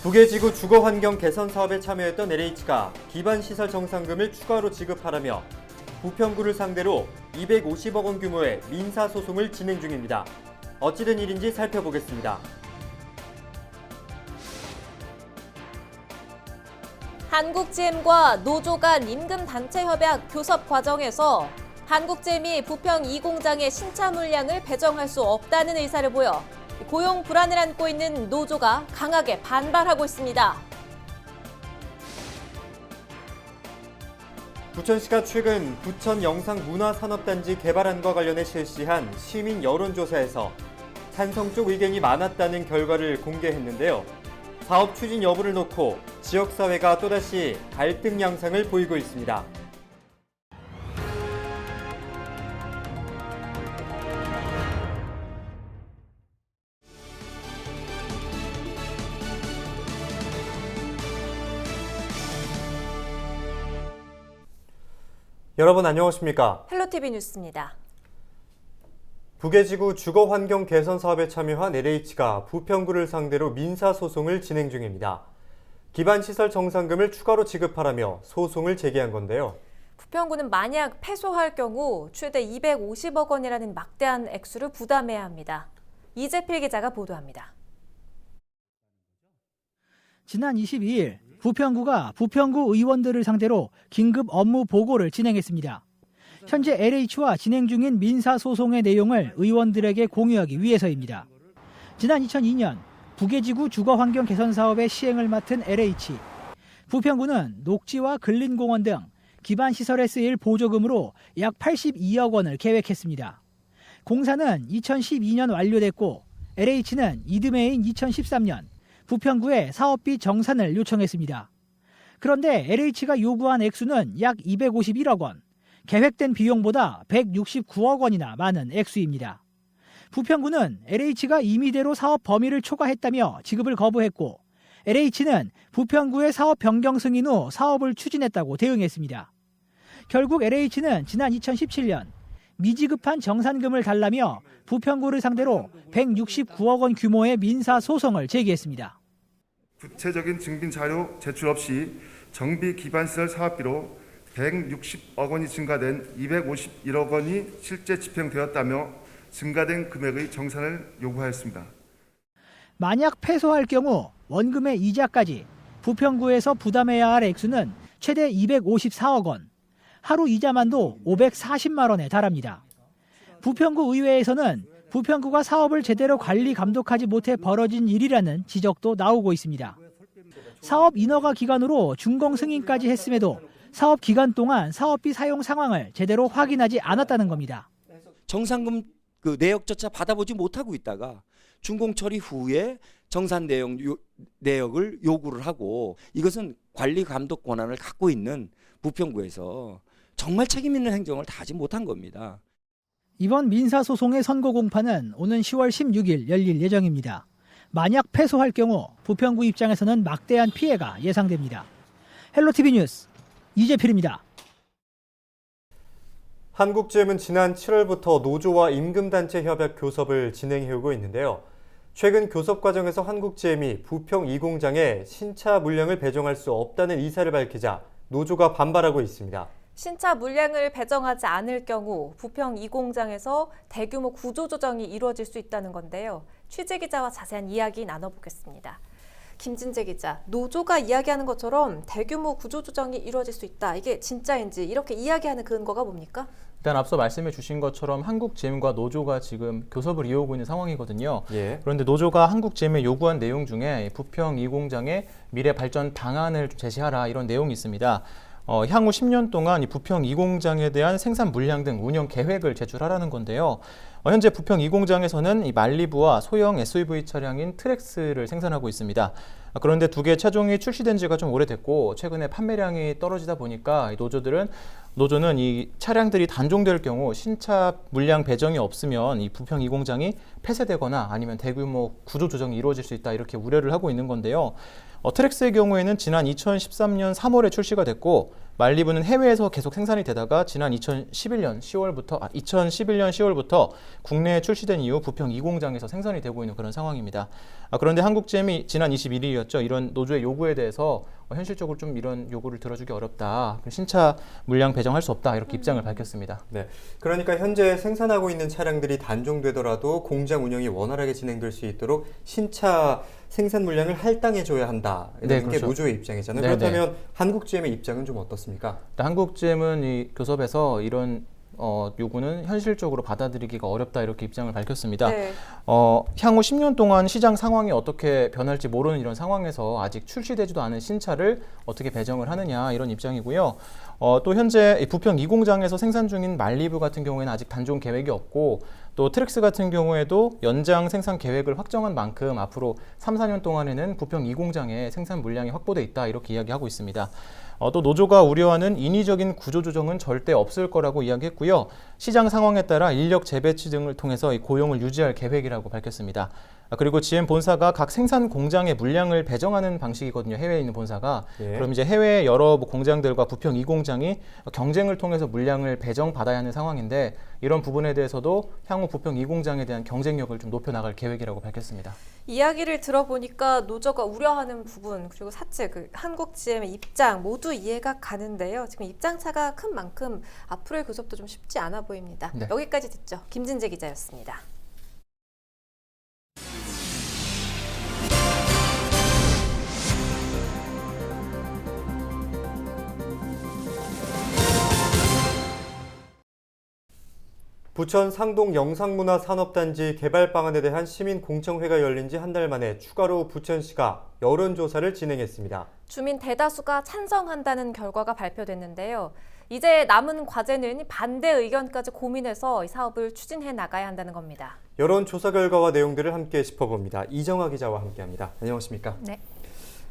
부계지구 주거환경 개선 사업에 참여했던 LH가 기반시설 정상금을 추가로 지급하라며 부평구를 상대로 250억 원 규모의 민사소송을 진행 중입니다. 어찌된 일인지 살펴보겠습니다. 한국GM과 노조 간 임금단체 협약 교섭 과정에서 한국GM이 부평 2공장의 신차 물량을 배정할 수 없다는 의사를 보여 고용 불안을 안고 있는 노조가 강하게 반발하고 있습니다. 부천시가 최근 부천 영상문화산업단지 개발안과 관련해 실시한 시민 여론조사에서 찬성 쪽 의견이 많았다는 결과를 공개했는데요. 사업 추진 여부를 놓고 지역사회가 또다시 갈등 양상을 보이고 있습니다. 여러분 안녕하십니까? 헬로티비 뉴스입니다. 부계지구 주거환경 개선 사업에 참여한 LH가 부평구를 상대로 민사소송을 진행 중입니다. 기반시설 정상금을 추가로 지급하라며 소송을 제기한 건데요. 부평구는 만약 패소할 경우 최대 250억 원이라는 막대한 액수를 부담해야 합니다. 이재필 기자가 보도합니다. 지난 22일 부평구가 부평구 의원들을 상대로 긴급 업무 보고를 진행했습니다. 현재 LH와 진행 중인 민사소송의 내용을 의원들에게 공유하기 위해서입니다. 지난 2002년 부계지구 주거환경 개선 사업의 시행을 맡은 LH. 부평구는 녹지와 근린공원 등 기반시설에 쓰일 보조금으로 약 82억 원을 계획했습니다. 공사는 2012년 완료됐고 LH는 이듬해인 2013년 부평구에 사업비 정산을 요청했습니다. 그런데 LH가 요구한 액수는 약 251억 원, 계획된 비용보다 169억 원이나 많은 액수입니다. 부평구는 LH가 임의대로 사업 범위를 초과했다며 지급을 거부했고 LH는 부평구의 사업 변경 승인 후 사업을 추진했다고 대응했습니다. 결국 LH는 지난 2017년 미지급한 정산금을 달라며 부평구를 상대로 169억 원 규모의 민사소송을 제기했습니다. 구체적인 증빙 자료 제출 없이 정비 기반시설 사업비로 160억 원이 증가된 251억 원이 실제 집행되었다며 증가된 금액의 정산을 요구하였습니다. 만약 패소할 경우 원금의 이자까지 부평구에서 부담해야 할 액수는 최대 254억 원, 하루 이자만도 540만 원에 달합니다. 부평구 의회에서는 부평구가 사업을 제대로 관리 감독하지 못해 벌어진 일이라는 지적도 나오고 있습니다. 사업 인허가 기간으로 준공 승인까지 했음에도 사업 기간 동안 사업비 사용 상황을 제대로 확인하지 않았다는 겁니다. 정상금 내역조차 받아보지 못하고 있다가 준공 처리 후에 정산 내역을 요구를 하고 이것은 관리 감독 권한을 갖고 있는 부평구에서 정말 책임 있는 행정을 다 하지 못한 겁니다. 이번 민사소송의 선고 공판은 오는 10월 16일 열릴 예정입니다. 만약 패소할 경우 부평구 입장에서는 막대한 피해가 예상됩니다. 헬로티비 뉴스 이재필입니다. 한국GM은 지난 7월부터 노조와 임금단체 협약 교섭을 진행해오고 있는데요. 최근 교섭 과정에서 한국GM이 부평 2공장에 신차 물량을 배정할 수 없다는 의사를 밝히자 노조가 반발하고 있습니다. 신차 물량을 배정하지 않을 경우 부평 2공장에서 대규모 구조조정이 이루어질 수 있다는 건데요. 취재 기자와 자세한 이야기 나눠보겠습니다. 김진재 기자, 노조가 이야기하는 것처럼 대규모 구조조정이 이루어질 수 있다. 이게 진짜인지 이렇게 이야기하는 근거가 뭡니까? 일단 앞서 말씀해 주신 것처럼 한국GM과 노조가 지금 교섭을 이어오고 있는 상황이거든요. 그런데 노조가 한국GM에 요구한 내용 중에 부평 2공장의 미래 발전 방안을 제시하라 이런 내용이 있습니다. 향후 10년 동안 이 부평 2공장에 대한 생산 물량 등 운영 계획을 제출하라는 건데요. 현재 부평 2공장에서는 이 말리부와 소형 SUV 차량인 트랙스를 생산하고 있습니다. 그런데 두 개 차종이 출시된 지가 좀 오래됐고 최근에 판매량이 떨어지다 보니까 이 노조들은 노조는 이 차량들이 단종될 경우 신차 물량 배정이 없으면 이 부평 2공장이 폐쇄되거나 아니면 대규모 구조 조정이 이루어질 수 있다 이렇게 우려를 하고 있는 건데요. 트랙스의 경우에는 지난 2013년 3월에 출시가 됐고 말리부는 해외에서 계속 생산이 되다가 지난 2011년 10월부터 국내에 출시된 이후 부평 2공장에서 생산이 되고 있는 그런 상황입니다. 그런데 한국GM이 지난 21일이었죠. 이런 노조의 요구에 대해서 현실적으로 좀 이런 요구를 들어주기 어렵다. 신차 물량 배정할 수 없다. 이렇게 입장을 밝혔습니다. 네, 그러니까 현재 생산하고 있는 차량들이 단종되더라도 공장 운영이 원활하게 진행될 수 있도록 신차 생산 물량을 할당해줘야 한다. 이런 네, 게 그렇죠. 노조의 입장이잖아요. 네, 그렇다면 한국GM의 입장은 좀 어떻습니까? 한국GM은 이 교섭에서 이런 요구는 현실적으로 받아들이기가 어렵다 이렇게 입장을 밝혔습니다. 네. 향후 10년 동안 시장 상황이 어떻게 변할지 모르는 이런 상황에서 아직 출시되지도 않은 신차를 어떻게 배정을 하느냐 이런 입장이고요. 또 현재 부평 2공장에서 생산 중인 말리부 같은 경우에는 아직 단종 계획이 없고 또 트랙스 같은 경우에도 연장 생산 계획을 확정한 만큼 앞으로 3, 4년 동안에는 부평 2공장의 생산 물량이 확보돼 있다 이렇게 이야기하고 있습니다. 또 노조가 우려하는 인위적인 구조조정은 절대 없을 거라고 이야기했고요. 시장 상황에 따라 인력 재배치 등을 통해서 이 고용을 유지할 계획이라고 밝혔습니다. 그리고 GM 본사가 각 생산 공장의 물량을 배정하는 방식이거든요. 해외에 있는 본사가. 예. 그럼 이제 해외 여러 공장들과 부평 2공장이 경쟁을 통해서 물량을 배정받아야 하는 상황인데 이런 부분에 대해서도 향후 부평 2공장에 대한 경쟁력을 좀 높여나갈 계획이라고 밝혔습니다. 이야기를 들어보니까 노조가 우려하는 부분 그리고 사측 한국GM의 입장 모두 이해가 가는데요. 지금 입장차가 큰 만큼 앞으로의 교섭도 좀 쉽지 않아 보입니다. 네. 여기까지 듣죠. 김진재 기자였습니다. 부천 상동 영상문화산업단지 개발 방안에 대한 시민 공청회가 열린 지 한 달 만에 추가로 부천시가 여론조사를 진행했습니다. 주민 대다수가 찬성한다는 결과가 발표됐는데요. 이제 남은 과제는 반대 의견까지 고민해서 이 사업을 추진해 나가야 한다는 겁니다. 여론조사 결과와 내용들을 함께 짚어봅니다. 이정아 기자와 함께합니다. 안녕하십니까? 네.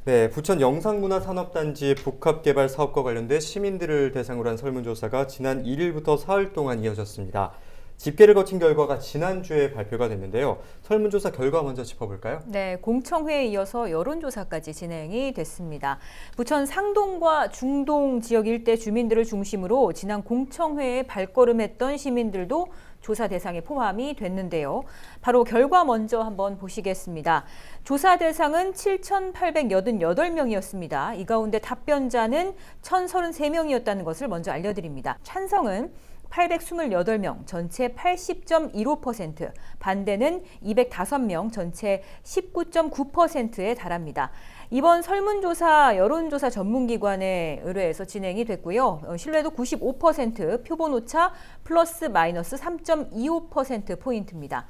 네, 부천 영상문화산업단지 복합개발 사업과 관련돼 시민들을 대상으로 한 설문조사가 지난 1일부터 사흘 동안 이어졌습니다. 집계를 거친 결과가 지난주에 발표가 됐는데요. 설문조사 결과 먼저 짚어볼까요? 네, 공청회에 이어서 여론조사까지 진행이 됐습니다. 부천 상동과 중동 지역 일대 주민들을 중심으로 지난 공청회에 발걸음했던 시민들도 조사 대상에 포함이 됐는데요. 바로 결과 먼저 한번 보시겠습니다. 조사 대상은 7,888명이었습니다. 이 가운데 답변자는 1,033명이었다는 것을 먼저 알려드립니다. 찬성은 828명, 전체 80.15%, 반대는 205명, 전체 19.9%에 달합니다. 이번 설문조사 여론조사 전문기관에 의뢰해서 진행이 됐고요. 신뢰도 95%, 표본 오차 플러스 마이너스 3.25%포인트입니다.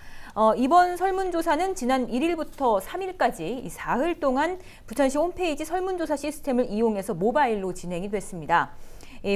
이번 설문조사는 지난 1일부터 3일까지 이 사흘 동안 부천시 홈페이지 설문조사 시스템을 이용해서 모바일로 진행이 됐습니다.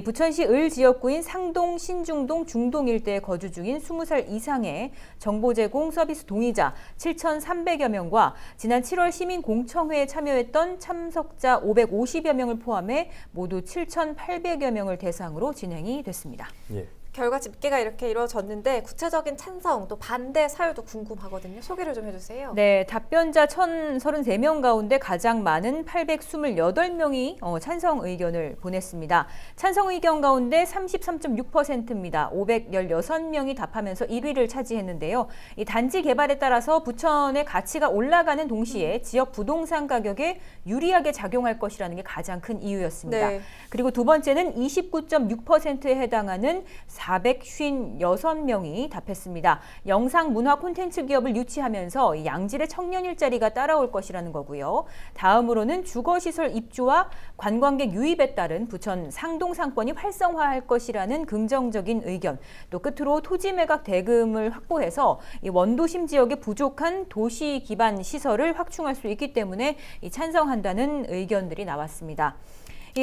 부천시 을 지역구인 상동, 신중동, 중동 일대에 거주 중인 20살 이상의 정보 제공 서비스 동의자 7,300여 명과 지난 7월 시민 공청회에 참여했던 참석자 550여 명을 포함해 모두 7,800여 명을 대상으로 진행이 됐습니다. 예. 결과 집계가 이렇게 이루어졌는데 구체적인 찬성 또 반대 사유도 궁금하거든요. 소개를 좀 해주세요. 네, 답변자 1,033명 가운데 가장 많은 828명이 찬성 의견을 보냈습니다. 찬성 의견 가운데 33.6%입니다. 516명이 답하면서 1위를 차지했는데요. 이 단지 개발에 따라서 부천의 가치가 올라가는 동시에 지역 부동산 가격에 유리하게 작용할 것이라는 게 가장 큰 이유였습니다. 네. 그리고 두 번째는 29.6%에 해당하는 456명이 답했습니다. 영상 문화 콘텐츠 기업을 유치하면서 양질의 청년 일자리가 따라올 것이라는 거고요. 다음으로는 주거시설 입주와 관광객 유입에 따른 부천 상동 상권이 활성화할 것이라는 긍정적인 의견. 또 끝으로 토지 매각 대금을 확보해서 이 원도심 지역에 부족한 도시 기반 시설을 확충할 수 있기 때문에 찬성한다는 의견들이 나왔습니다.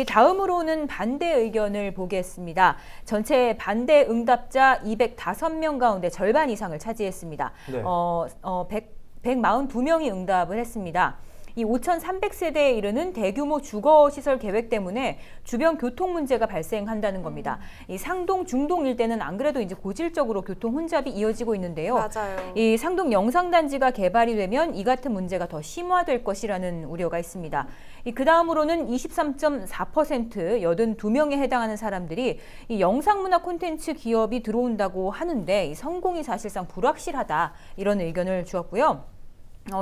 다음으로는 반대 의견을 보겠습니다. 전체 반대 응답자 205명 가운데 절반 이상을 차지했습니다. 네. 142명이 응답을 했습니다. 이 5,300세대에 이르는 대규모 주거시설 계획 때문에 주변 교통 문제가 발생한다는 겁니다. 이 상동, 중동 일대는 안 그래도 이제 고질적으로 교통 혼잡이 이어지고 있는데요. 맞아요. 이 상동 영상단지가 개발이 되면 이 같은 문제가 더 심화될 것이라는 우려가 있습니다. 그 다음으로는 23.4% 82명에 해당하는 사람들이 이 영상문화 콘텐츠 기업이 들어온다고 하는데 이 성공이 사실상 불확실하다 이런 의견을 주었고요.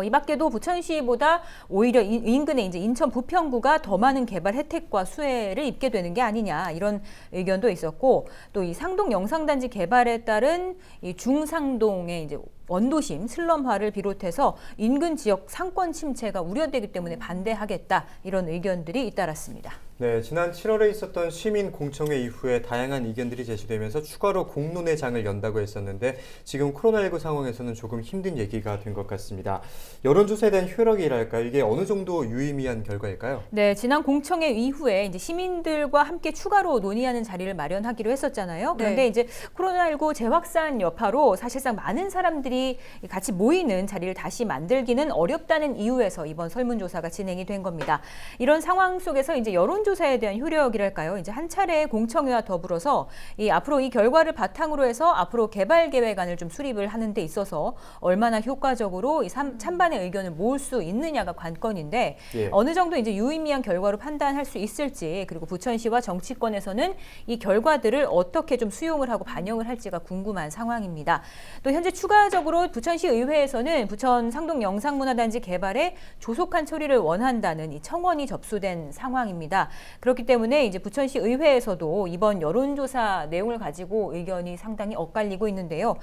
이 밖에도 부천시보다 오히려 인근의 이제 인천 부평구가 더 많은 개발 혜택과 수혜를 입게 되는 게 아니냐 이런 의견도 있었고 또 이 상동 영상단지 개발에 따른 이 중상동의 이제 원도심 슬럼화를 비롯해서 인근 지역 상권 침체가 우려되기 때문에 반대하겠다 이런 의견들이 잇따랐습니다. 네, 지난 7월에 있었던 시민 공청회 이후에 다양한 의견들이 제시되면서 추가로 공론의 장을 연다고 했었는데 지금 코로나19 상황에서는 조금 힘든 얘기가 된 것 같습니다. 여론조사에 대한 효력이랄까요? 이게 어느 정도 유의미한 결과일까요? 네, 지난 공청회 이후에 이제 시민들과 함께 추가로 논의하는 자리를 마련하기로 했었잖아요. 그런데 네. 이제 코로나19 재확산 여파로 사실상 많은 사람들이 같이 모이는 자리를 다시 만들기는 어렵다는 이유에서 이번 설문조사가 진행이 된 겁니다. 이런 상황 속에서 이제 여론조사에 대한 효력이랄까요? 이제 한 차례 공청회와 더불어서 앞으로 이 결과를 바탕으로 해서 앞으로 개발 계획안을 좀 수립을 하는 데 있어서 얼마나 효과적으로 이 찬반의 의견을 모을 수 있느냐가 관건인데 예. 어느 정도 이제 유의미한 결과로 판단할 수 있을지 그리고 부천시와 정치권에서는 이 결과들을 어떻게 좀 수용을 하고 반영을 할지가 궁금한 상황입니다. 또 현재 추가적으로 부천시 의회에서는 부천 상동 영상문화단지 개발에 조속한 처리를 원한다는 이 청원이 접수된 상황입니다. 그렇기 때문에 이제 부천시 의회에서도 이번 여론조사 내용을 가지고 의견이 상당히 엇갈리고 있는데요.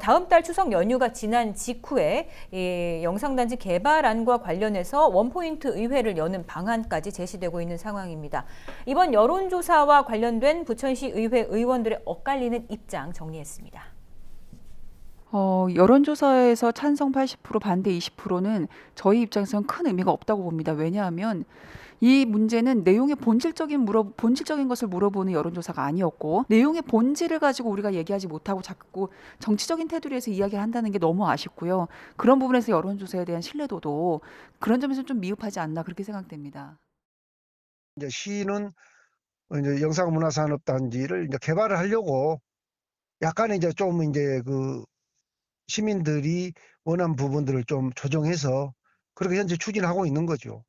다음 달 추석 연휴가 지난 직후에 이 영상단지 개발안과 관련해서 원포인트 의회를 여는 방안까지 제시되고 있는 상황입니다. 이번 여론조사와 관련된 부천시 의회 의원들의 엇갈리는 입장 정리했습니다. 여론조사에서 찬성 80%, 반대 20%는 저희 입장에서는 큰 의미가 없다고 봅니다. 왜냐하면 이 문제는 내용의 본질적인 것을 물어보는 여론조사가 아니었고 내용의 본질을 가지고 우리가 얘기하지 못하고 자꾸 정치적인 테두리에서 이야기를 한다는 게 너무 아쉽고요. 그런 부분에서 여론조사에 대한 신뢰도도 그런 점에서 좀 미흡하지 않나 그렇게 생각됩니다. 이제 시는 이제 영상문화산업단지를 이제 개발을 하려고 약간 이제 좀 이제 그 시민들이 원하는 부분들을 좀 조정해서 그렇게 현재 추진하고 있는 거죠.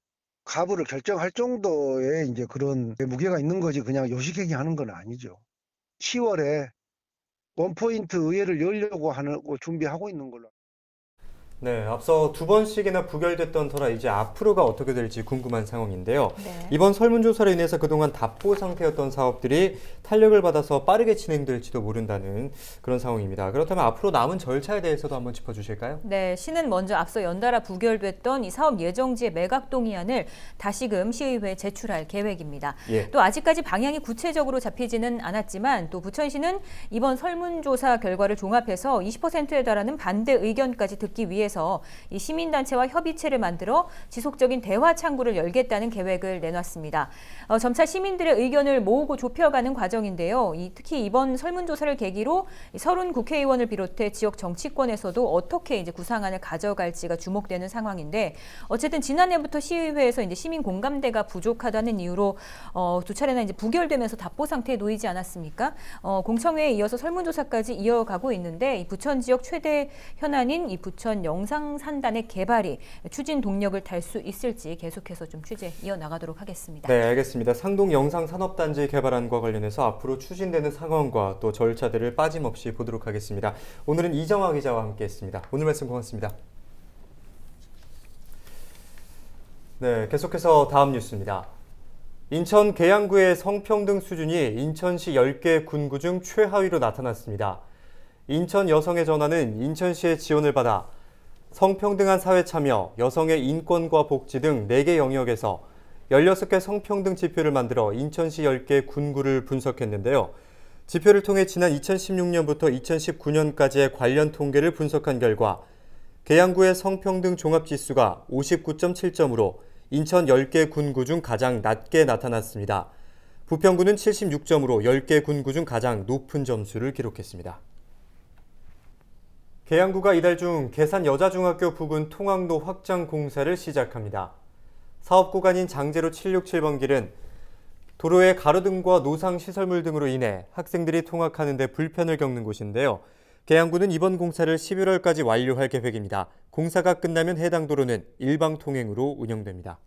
가부를 결정할 정도의 이제 그런 무게가 있는 거지 그냥 요식행위 하는 건 아니죠. 10월에 원포인트 의회를 열려고 준비하고 있는 걸로. 네, 앞서 2번씩이나 부결됐던 터라 이제 앞으로가 어떻게 될지 궁금한 상황인데요. 네. 이번 설문조사로 인해서 그동안 답보 상태였던 사업들이 탄력을 받아서 빠르게 진행될지도 모른다는 그런 상황입니다. 그렇다면 앞으로 남은 절차에 대해서도 한번 짚어주실까요? 네, 시는 먼저 앞서 연달아 부결됐던 이 사업 예정지의 매각 동의안을 다시금 시의회에 제출할 계획입니다. 예. 또 아직까지 방향이 구체적으로 잡히지는 않았지만 또 부천시는 이번 설문조사 결과를 종합해서 20%에 달하는 반대 의견까지 듣기 위해서 이 시민단체와 협의체를 만들어 지속적인 대화 창구를 열겠다는 계획을 내놨습니다. 점차 시민들의 의견을 모으고 좁혀가는 과정인데요. 특히 이번 설문조사를 계기로 30 국회의원을 비롯해 지역 정치권에서도 어떻게 이제 구상안을 가져갈지가 주목되는 상황인데 어쨌든 지난해부터 시의회에서 이제 시민 공감대가 부족하다는 이유로 두 차례나 이제 부결되면서 답보 상태에 놓이지 않았습니까? 공청회에 이어서 설문조사까지 이어가고 있는데 이 부천 지역 최대 현안인 이 부천 영상산단의 개발이 추진 동력을 달 수 있을지 계속해서 좀 취재 이어나가도록 하겠습니다. 네, 알겠습니다. 상동 영상산업단지 개발안과 관련해서 앞으로 추진되는 상황과 또 절차들을 빠짐없이 보도록 하겠습니다. 오늘은 이정화 기자와 함께했습니다. 오늘 말씀 고맙습니다. 네, 계속해서 다음 뉴스입니다. 인천 계양구의 성평등 수준이 인천시 10개 군구 중 최하위로 나타났습니다. 인천 여성의 전화는 인천시의 지원을 받아 성평등한 사회 참여, 여성의 인권과 복지 등 4개 영역에서 16개 성평등 지표를 만들어 인천시 10개 군구를 분석했는데요. 지표를 통해 지난 2016년부터 2019년까지의 관련 통계를 분석한 결과 계양구의 성평등 종합지수가 59.7점으로 인천 10개 군구 중 가장 낮게 나타났습니다. 부평구는 76점으로 10개 군구 중 가장 높은 점수를 기록했습니다. 계양구가 이달 중 계산 여자중학교 부근 통학로 확장 공사를 시작합니다. 사업 구간인 장제로 767번 길은 도로의 가로등과 노상 시설물 등으로 인해 학생들이 통학하는 데 불편을 겪는 곳인데요. 계양구는 이번 공사를 11월까지 완료할 계획입니다. 공사가 끝나면 해당 도로는 일방 통행으로 운영됩니다.